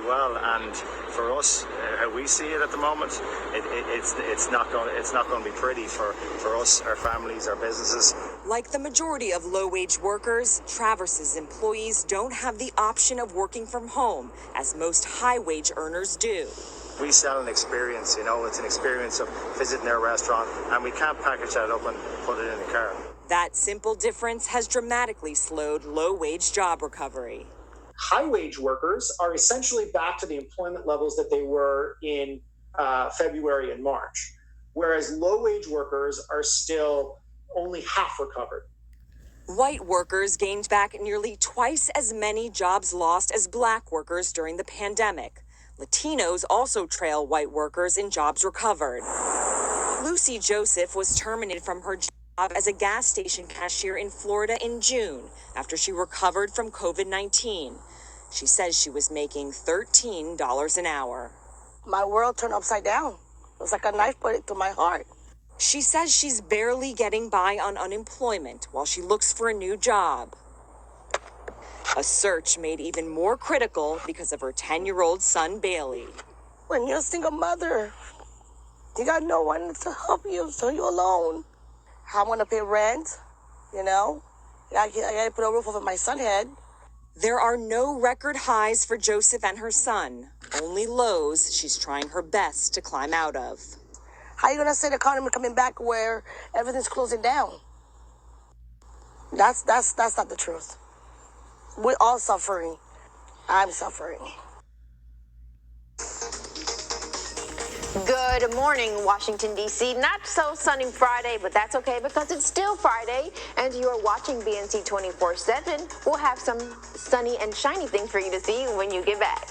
well. And for us, how we see it at the moment, it's not going to be pretty for us, our families, our businesses. Like the majority of low-wage workers, Travers's employees don't have the option of working from home, as most high-wage earners do. We sell an experience, it's an experience of visiting our restaurant, and we can't package that up and put it in the car. That simple difference has dramatically slowed low-wage job recovery. High-wage workers are essentially back to the employment levels that they were in February and March, whereas low-wage workers are still only half recovered. White workers gained back nearly twice as many jobs lost as black workers during the pandemic. Latinos also trail white workers in jobs recovered. Lucy Joseph was terminated from her job as a gas station cashier in Florida in June after she recovered from COVID-19. She says she was making $13 an hour. My world turned upside down. It was like a knife put through my heart. She says she's barely getting by on unemployment while she looks for a new job. A search made even more critical because of her 10-year-old son, Bailey. When you're a single mother, you got no one to help you, so you're alone. I want to pay rent, I got to put a roof over my son's head. There are no record highs for Joseph and her son, only lows she's trying her best to climb out of. How are you going to say the economy coming back where everything's closing down? That's not the truth. We're all suffering. I'm suffering. Good morning, Washington, D.C. Not so sunny Friday, but that's okay because it's still Friday and you are watching BNC 24/7. We'll have some sunny and shiny things for you to see when you get back.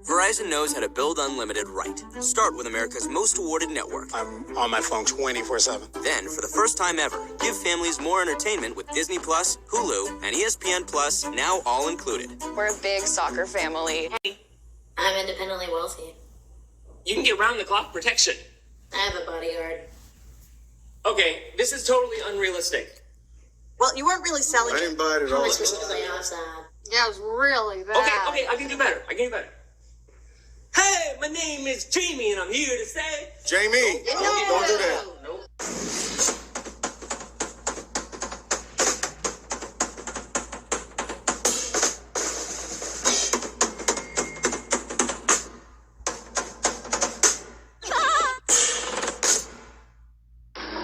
Verizon knows how to build unlimited right. Start with America's most awarded network. I'm on my phone 24/7. Then, for the first time ever, give families more entertainment with Disney Plus, Hulu, and ESPN Plus, now all included. We're a big soccer family. Hey, I'm independently wealthy. You can get round-the-clock protection. I have a bodyguard. Okay, this is totally unrealistic. Well, you weren't really selling I didn't buy it at all. How much was the layoffs at? Yeah, it was really bad. Okay, I can do better. Hey, my name is Jamie, and I'm here to say... Jamie, don't do that. Nope.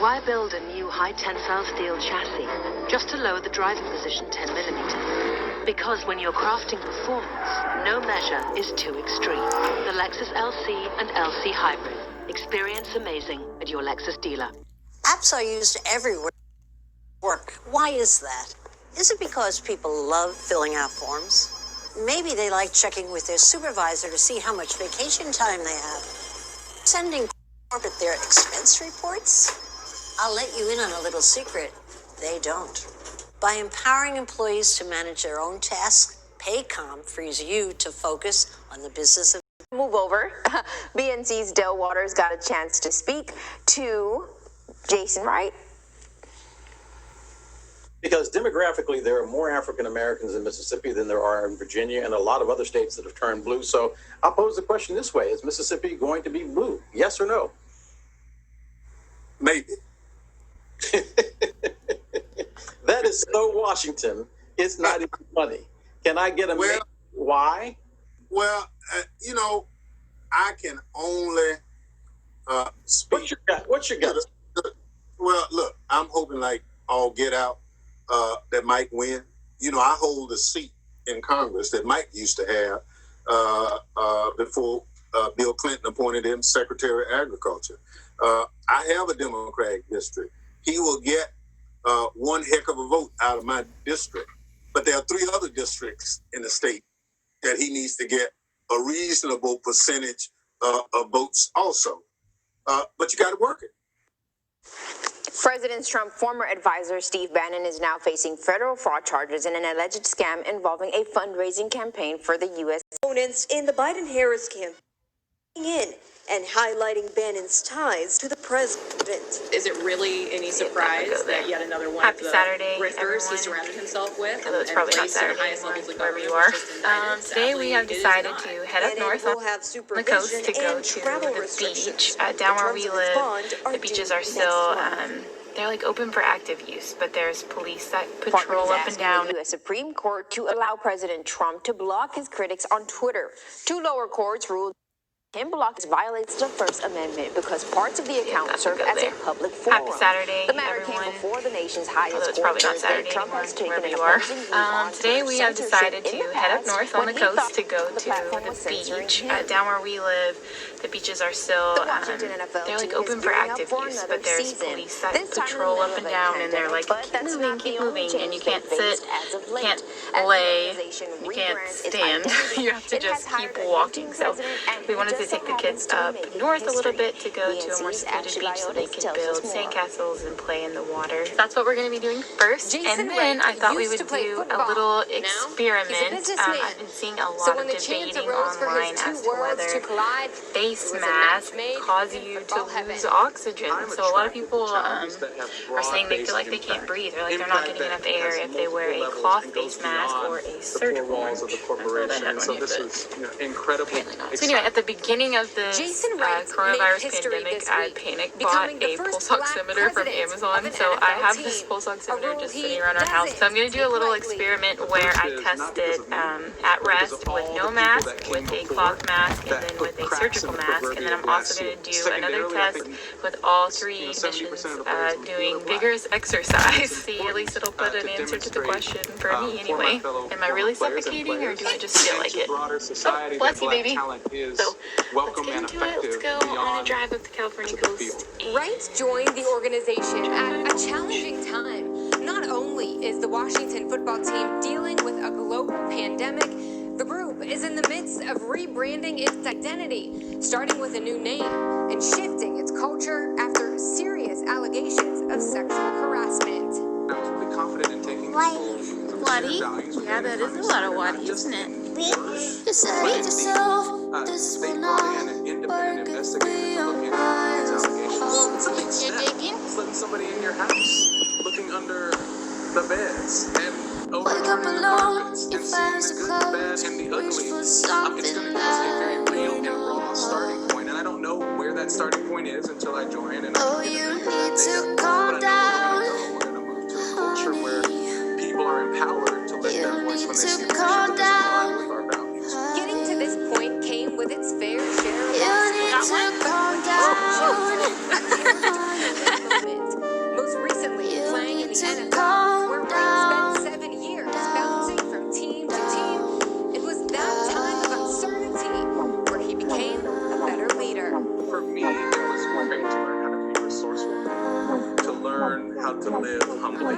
Why build a new high-tensile steel chassis just to lower the driving position 10 millimeters? Because when you're crafting performance, no measure is too extreme. The Lexus LC and LC Hybrid. Experience amazing at your Lexus dealer. Apps are used everywhere. Work. Why is that? Is it because people love filling out forms? Maybe they like checking with their supervisor to see how much vacation time they have. Sending corporate their expense reports? I'll let you in on a little secret. They don't. By empowering employees to manage their own tasks, Paycom frees you to focus on the business of... Move over. BNC's Del Waters got a chance to speak to Jason Wright. Because demographically, there are more African Americans in Mississippi than there are in Virginia and a lot of other states that have turned blue. So I'll pose the question this way. Is Mississippi going to be blue? Yes or no? Maybe. That is so Washington. It's not even funny. Can I get a why? Well, I can only speak. What's your gut? Well, look, I'm hoping like all get out that Mike win. I hold a seat in Congress that Mike used to have before Bill Clinton appointed him Secretary of Agriculture. I have a Democratic district. He will get one heck of a vote out of my district. But there are 3 other districts in the state that he needs to get a reasonable percentage of votes also. But you got to work it. President Trump's former advisor, Steve Bannon, is now facing federal fraud charges in an alleged scam involving a fundraising campaign for the U.S. Opponents in the Biden-Harris campaign in and highlighting Bannon's ties to the president. Is it really any surprise that yet another one of the grifters he surrounded himself with and probably not placed at the Saturday highest anymore, levels of wherever government you are. was just indicted? Today we have Sadly, it is decided not. to head up And north will on have the coast to go and to travel the restrictions. beach. The Down where terms we of his live, bond are the beaches due are next still, month. they're like open for active use, but there's police that Department patrol is up and asking down. the U.S. Supreme Court to allow President Trump to block his critics on Twitter. Two lower courts ruled him block violates the First Amendment because parts of the account serve as a public forum. Happy Saturday, The matter everyone. came before the nation's Although highest it's court probably not Thursday. Saturday Trump anymore, has taken wherever an you are. opposing view on Today we have censorship decided in to the head up past north on when the he coast thought to go the to platform the was censoring beach. him. Down where we live, the beaches are still, The Washington NFL they're like team open is for gearing up active for use, another but there's season. police that This time in the patrol up middle and of a down, and they're like, pandemic, but keep that's moving, not keep the only moving, and you change can't they sit, faced as of you late. can't As the lay, organization you can't rebrands its stand. identity, You have to it has just keep hired a new walking. team So president, and we he wanted to just so take the kids happens to be up making north a little history. bit to go to a more BNC's secluded Ashley beach so they Iotis could tells build us more. sandcastles and play in the water. That's what we're going to be doing first. Jason And then Wright I thought we used would to play do a football. little Now, he's a experiment. businessman. I've been seeing a So lot when of the chance debating arose for online his two as to worlds whether to collide, face it was a masks match made cause in you to football lose heaven. oxygen. So a lot of people are saying they feel like they can't breathe, or like they're not getting enough air if they wear a cloth face mask or a surgical one. Of the corporation. So this was incredibly So anyway, at the beginning of the Jason Wright coronavirus made history pandemic, this I week, panic bought becoming the a first pulse black oximeter from president Amazon. of an So I NFL have team. this pulse A oximeter rule just he sitting around our house. So I'm going to do a little experiment where I test it at rest with no mask, with a cloth mask, and then with a surgical mask. And then I'm also going to do another test with all three missions doing vigorous exercise. See, at least it'll put an answer to the question for me anyway. Am I really suffocating, or do I just feel like it? Oh, bless you, baby. So let's get into it. Let's go on a drive up the California coast. Wright joined the organization at a challenging time. Not only is the Washington football team dealing with a global pandemic, the group is in the midst of rebranding its identity, starting with a new name and shifting its culture after serious allegations of sexual harassment. I was really confident in taking Waddy? Yeah, that is a lot of waddy, isn't it? You said yourself, this will not an independent investigator to look into these allegations. It's a big step. It's letting somebody in your house, looking under the beds, and overturning the carpets, and seeing the good, the bad, and the ugly. It's going to give us a very real and raw starting point, and I don't know where that starting point is until I join. And you need to calm down. We're going to move to a culture where people are empowered to lift their voice when they see leadership that doesn't align with our values. Getting to this point came with its fair share of most recently playing in the NFL, where Wright spent 7 years bouncing from team to team. It was that time of uncertainty where he became a better leader. For me, it was great to learn how to be resourceful, to learn how to live humbly,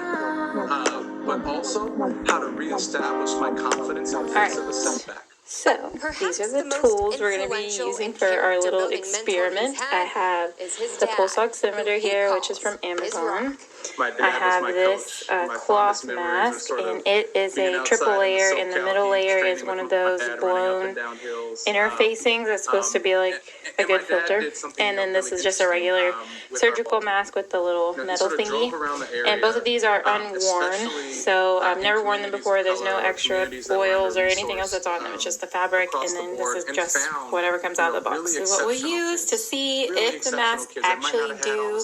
but also how to reestablish my confidence in the face of a setback. So, these are the tools we're going to be using for our little experiment. I have the pulse oximeter here, which is from Amazon. I have this cloth mask, and it is a triple layer, and the middle layer is one of those blown interfacings that's supposed to be like a good filter. And then this is just a regular surgical mask with the little metal thingy. And both of these are unworn, so I've never worn them before. There's no extra oils or anything else that's on them. It's just the fabric, and then this is just whatever comes out of the box. This is what we use to see if the masks actually do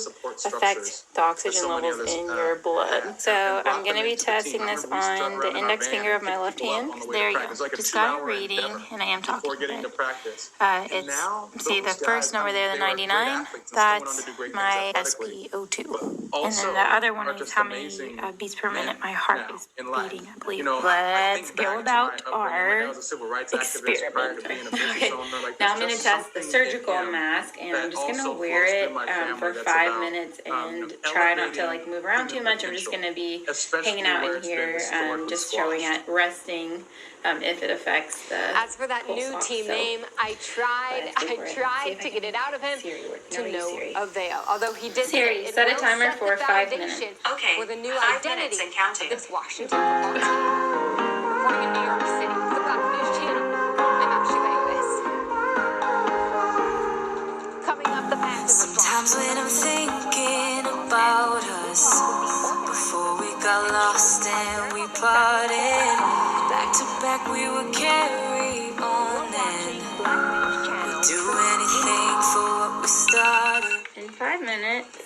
affect the oxygen levels in your blood. So I'm going to be testing this on the index finger of my left hand. There you go. Just got a reading, and I am talking a bit. It's, see the first number there, the 99, that's my SpO2. And then the other one is how many beats per minute my heart is beating, I believe. Let's go about our experiment. Okay, now I'm going to test the surgical mask, and I'm just going to wear it for 5 minutes and try not to like move around too much. I'm just going to be hanging out in here, just showing it, resting, if it affects the As for that new team name, I tried to get it out of him to no avail. Although he did Siri, set a timer for 5 minutes. Okay, for the new identity of this Washington football team. Reporting in New York City for the Black News Channel, I'm Ashley Iotis. times when I'm thinking about us. Before we got lost and we parted. Back to back we would carry on and we'd do anything for what we started. In 5 minutes,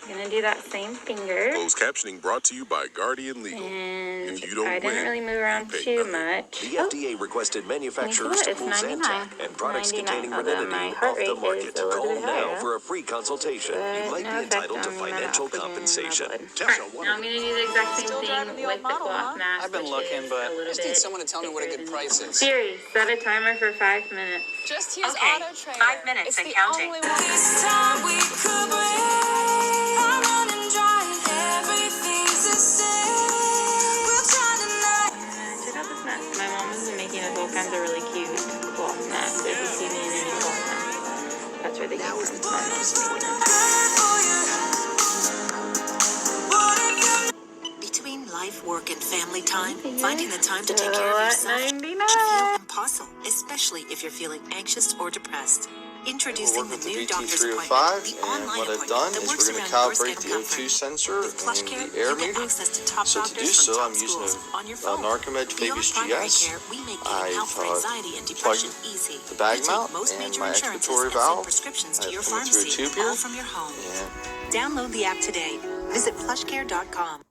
I'm gonna do that same finger. Closed captioning brought to you by Guardian Legal. And if you don't I didn't really move around too much. The FDA requested manufacturers to pull Zantac and products containing ranitidine off the market. Call now for a free consultation. You might be entitled to financial compensation. Now I'm gonna do the exact same thing with the cloth mask. I've been looking, but I just need someone to tell me what a good price is. Siri, set a timer for 5 minutes. Just use Auto Trader. 5 minutes and counting. This time we could break. I'm running dry and everything's the same. We'll try tonight. Check out this mask. My mom has been making us all kinds of really cute cloth masks. If you see me in any cloth mask, that's where they came from. My mom's making them. Between life, work, and family time, finding the time to take care of yourself can feel impossible, especially if you're feeling anxious or depressed. Introducing the new doctor's appointment, the online appointment that works around your schedule comfort. Sensor With PlushCare, and the air you get meter. access to top So to doctors do from so, top I'm using schools on your a phone. Narcomed Beyond Babies primary GS. care, we make getting help for anxiety and plug depression easy. the bag We take mount most and major my insurances expiratory and valve. send prescriptions to I your put it through a pharmacy, tube all here. from your home. Yeah. Download the app today. Visit plushcare.com.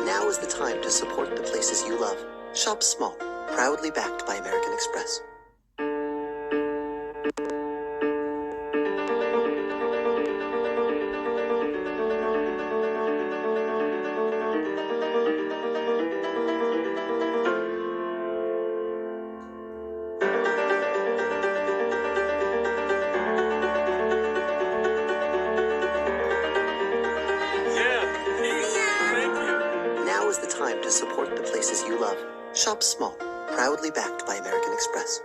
Now is the time to support the places you love. Shop small, proudly backed by American Express. Now is the time to support the places you love. Shop small, proudly backed by American Express.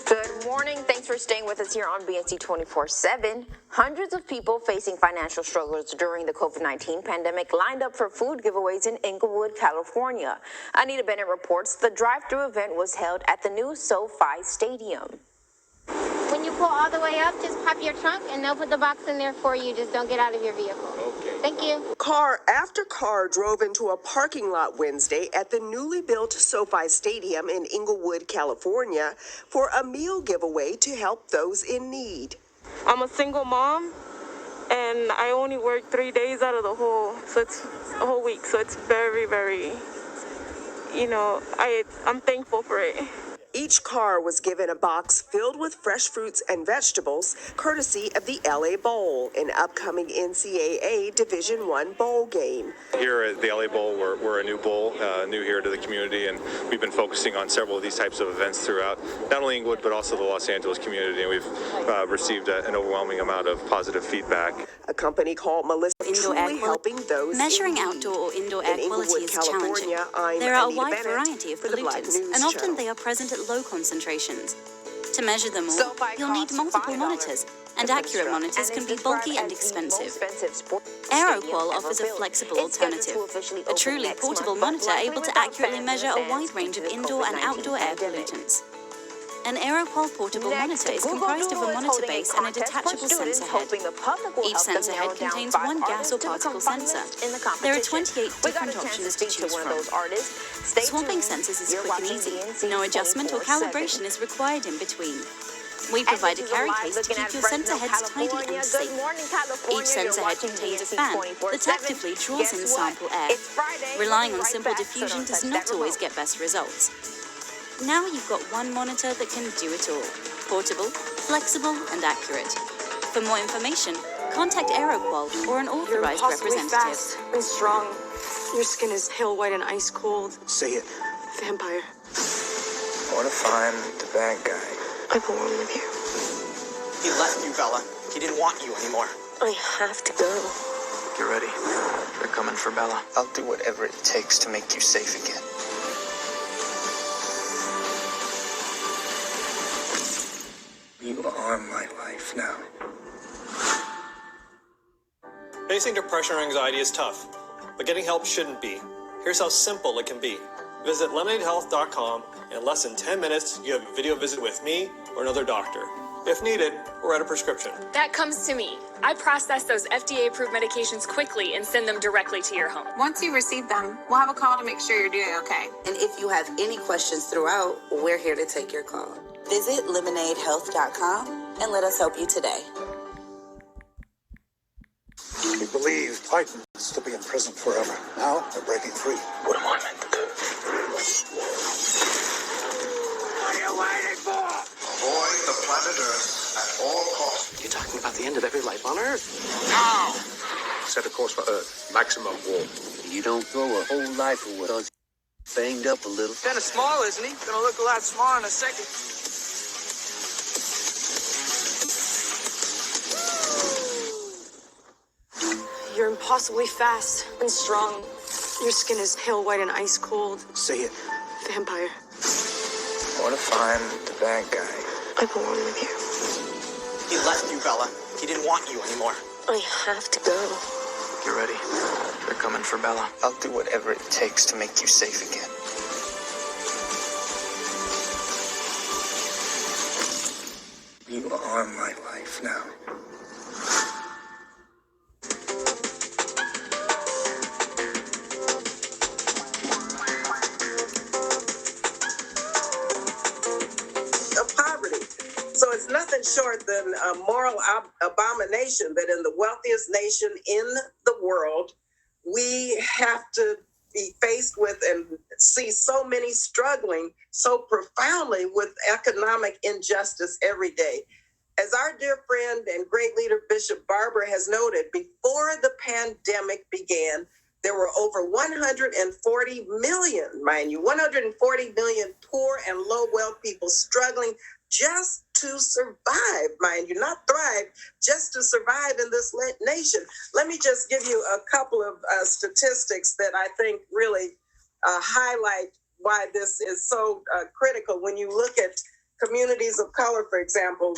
Good morning. Thanks for staying with us here on BNC 24/7. Hundreds of people facing financial struggles during the COVID-19 pandemic lined up for food giveaways in Inglewood, California. Anita Bennett reports the drive-thru event was held at the new SoFi Stadium. When you pull all the way up, just pop your trunk and they'll put the box in there for you. Just don't get out of your vehicle. Okay. Thank you. Car after car drove into a parking lot Wednesday at the newly built SoFi Stadium in Inglewood, California, for a meal giveaway to help those in need. I'm a single mom, and I only work 3 days out of the whole week. So it's very, very, I'm thankful for it. Each car was given a box filled with fresh fruits and vegetables, courtesy of the LA Bowl, an upcoming NCAA Division I bowl game. Here at the LA Bowl, we're a new bowl, new here to the community, and we've been focusing on several of these types of events throughout not only Inglewood, but also the Los Angeles community, and we've received an overwhelming amount of positive feedback. A company called Melissa truly helping those Measuring in need. outdoor or indoor air In quality Inglewood, is challenging. California, I'm There are a Anita wide Bennett variety of for the Black pollutants, News and often Channel. they are present at low concentrations. To measure them all, SoFi you'll need costs multiple $5 monitors, and to accurate construct, monitors and can is be bulky described and as the most expensive. expensive sports AeroQual stadium offers a ever built. flexible It's scheduled to alternative, officially a open truly next portable month, monitor likely able to without accurately fans measure and a wide fans range of due to the indoor and COVID-19 outdoor air pandemic. pollutants. An AeroQual portable Next, monitor is Google comprised of Doodle a is monitor holding base a and a contest for detachable students, sensor head. hoping the public will Each help them sensor narrow head down contains 5 one gas artists or to become particle sensor. finalists in the There are competition. 28 We got different a chance options to to speak to choose one of from. those artists. Stay Swapping tuned. sensors is You're quick and watching easy. BNC No adjustment or 24/7. calibration is required in between. We And provide a this is carry live case to looking keep at your Fresno, sensor heads tidy California. and safe. Good morning, California. Each sensor You're head watching contains a BNC fan 24/7. that actively draws Guess in what? sample air. It's Friday. Relying We'll on be simple right back, so diffusion don't does touch not that always remote. get best results. Now you've got one monitor that can do it all. Portable, flexible, and accurate. For more information, contact AeroQual or an You're authorized impossibly representative. fast and strong. Your skin is pale white and ice cold. Say it. Vampire. want to find the bad guy. I belong with you. He left you, Bella. He didn't want you anymore. I have to go. Get ready. They're coming for Bella. I'll do whatever it takes to make you safe again. You are my life now. Facing depression or anxiety is tough, but getting help shouldn't be. Here's how simple it can be. Visit lemonadehealth.com, and in less than 10 minutes, you have a video visit with me or another doctor. If needed, we'll write a prescription. That comes to me. I process those FDA-approved medications quickly and send them directly to your home. Once you receive them, we'll have a call to make sure you're doing okay. And if you have any questions throughout, we're here to take your call. Visit lemonadehealth.com and let us help you today. We believe Titans to be in prison forever. Now they're breaking free. What am I meant to do? What are you waiting for? Avoid the planet Earth at all costs. You're talking about the end of every life on Earth. Now! Set a course for Earth. Maximum warmth. You don't throw a whole life away because he's banged up a little. Kind of small, isn't he? Gonna look a lot smaller in a second. You're impossibly fast and strong. Your skin is pale white and ice cold. Say it. Vampire. I want to find the bad guy. I belong with you. He left you, Bella. He didn't want you anymore. I have to go. Get ready. They're coming for Bella. I'll do whatever it takes to make you safe again. You are my life now. Nothing short than a moral abomination that in the wealthiest nation in the world, we have to be faced with and see so many struggling so profoundly with economic injustice every day. As our dear friend and great leader Bishop Barber has noted, before the pandemic began, there were over 140 million, mind you, 140 million poor and low wealth people struggling just to survive, mind you, not thrive, just to survive in this nation. Let me just give you a couple of statistics that I think really highlight why this is so critical. When you look at communities of color, for example,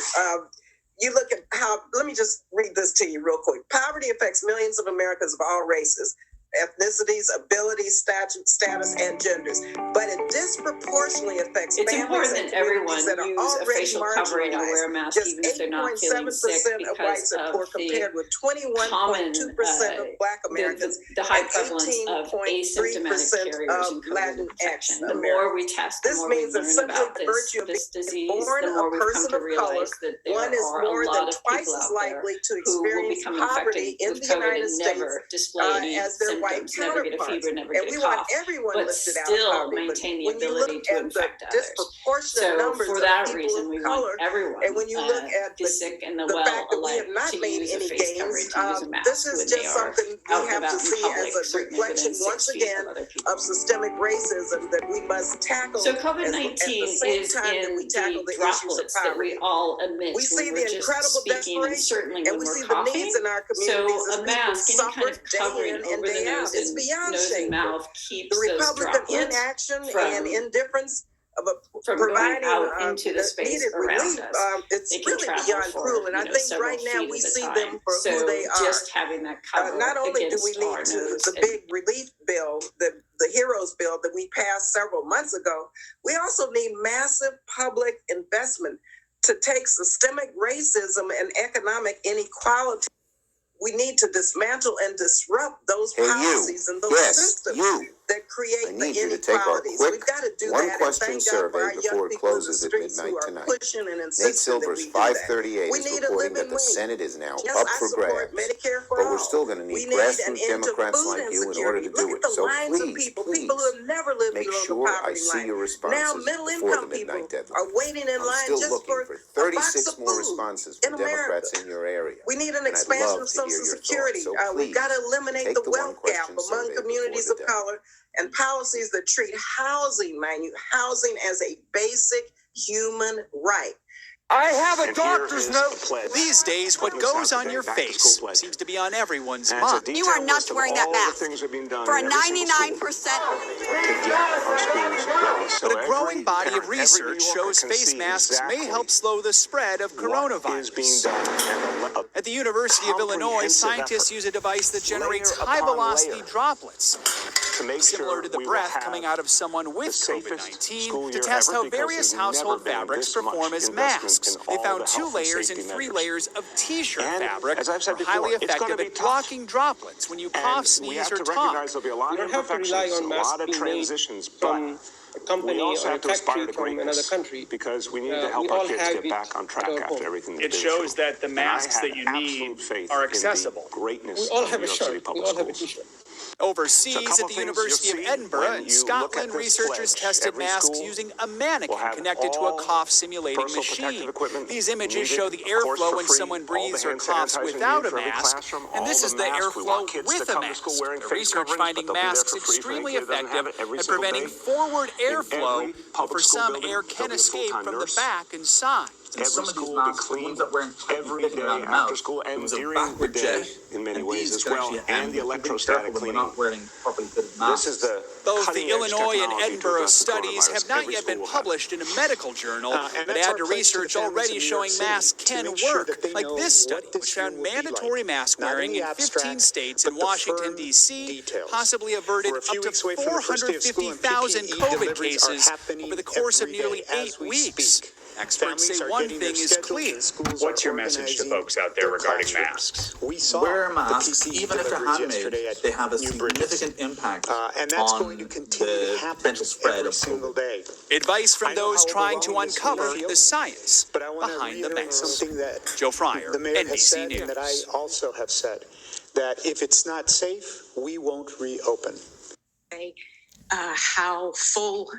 you look at how, let me just read this to you real quick. Poverty affects millions of Americans of all races, ethnicities, abilities, status, and genders, but it disproportionately affects it's families important and that everyone that are use a already facial covering and wear a mask Just even if they're not feeling sick of whites are poor compared with 21.2% of Black Americans the high and prevalence of asymptomatic carriers and Latinx infection. The Americans. more we test, the This more we means that learn simply about the virtue of this being disease, born the more a we come person to of realize color, that there one is are more a than lot of twice people as out there likely to who will experience become poverty infected in with the COVID United and States never display any as their white symptoms, never get a counterparts. fever, never And get we a want cough, everyone but lifted out of still poverty. maintain the When you ability look to at the infect others. disproportionate So numbers for of that people reason, of we color, want everyone, and when you look at the sick and the the well fact that we alike, have not to made use a any face gains, covering, to use a mask this is when just they are something we out and have to about in see public, as a certainly reflection within 6 once feet again of other people. of systemic racism that we must tackle. So at COVID-19 the same is time that in we tackle the the issues of droplets that poverty. we all emit We see when the we're just incredible speaking, and desperation, certainly and when we we're see the coughing. needs in our So communities a as people mask, any suffer kind of day covering in and over the day out. nose It's and beyond nose and shameful. mouth keeps The those Republican droplets inaction from and indifference of from providing going out into the space needed around relief, us. it's They can really travel beyond for, cruel. And I think several right now feet we at a see time. them for So who they are. just having that cover Not only do we against need our nose the big relief bill, the HEROES bill that we passed several months ago, we also need massive public investment to take systemic racism and economic inequality. We need to dismantle and disrupt those policies and those systems that create the inequalities. We've got to do that. And thank God for our young people in the streets who are pushing and insisting that we do that. 538 We is need a reporting living that the wage. Senate is now Yes, up I for support grabs, Medicare for but all. we're still going to We need need an grassroots end to Democrats food like you in order insecurity. to Look do at it. the So lines of please, people who have never lived make below sure the I poverty see line. your Now responses middle before income the people midnight deadline. are waiting in I'm line still just looking for for a box 36 of more food responses in from Democrats America. in your area. We need an And I'd expansion love of to hear Social your Security. thoughts. So We've got to eliminate take the the wealth gap one-question among survey communities before of the color and policies that treat housing as a basic human right. I have a doctor's note. These days, what goes on your face seems to be on everyone's mind. You are not wearing that mask for a 99%. But a growing body of research shows face masks may help slow the spread of coronavirus. At the University of Illinois, scientists use a device that generates high-velocity droplets, similar to the breath coming out of someone with COVID-19, to test how various household fabrics perform as masks. They found 2 layers and 3 layers of t-shirt fabric are highly effective at blocking droplets when you cough, sneeze, or talk. You don't have to rely on masks being made from a company or a factory from another country. Because we need to help our kids get back on track after everything It shows that the masks that you need are accessible. We all have a shirt. We all have a t-shirt. Overseas, at the University of Edinburgh in Scotland, researchers tested masks using a mannequin connected to a cough-simulating machine. These images show the airflow when someone breathes or coughs without a mask, and this is the airflow with a mask. The research finding masks extremely effective at preventing forward airflow, but for some, air can escape from the back and side. Every school will be cleaned every day after school and during the day in many ways as well, and the electrostatic cleaning. This is the Both the Illinois and Edinburgh studies have not yet been published in a medical journal, but add to research already showing masks can work, like this study, which found mandatory mask wearing in 15 states and Washington, D.C., possibly averted up to 450,000 COVID cases over the course of nearly 8 weeks. Experts say one thing is clear. What's your message to folks out there regarding masks? Wear masks, even if they're handmade. They have a significant impact and that's going to continue to happen every single day. Advice from those trying to uncover the science behind the masks. Joe Fryer, the mayor NBC has said, News. and that I also have said, that if it's not safe, we won't reopen. How full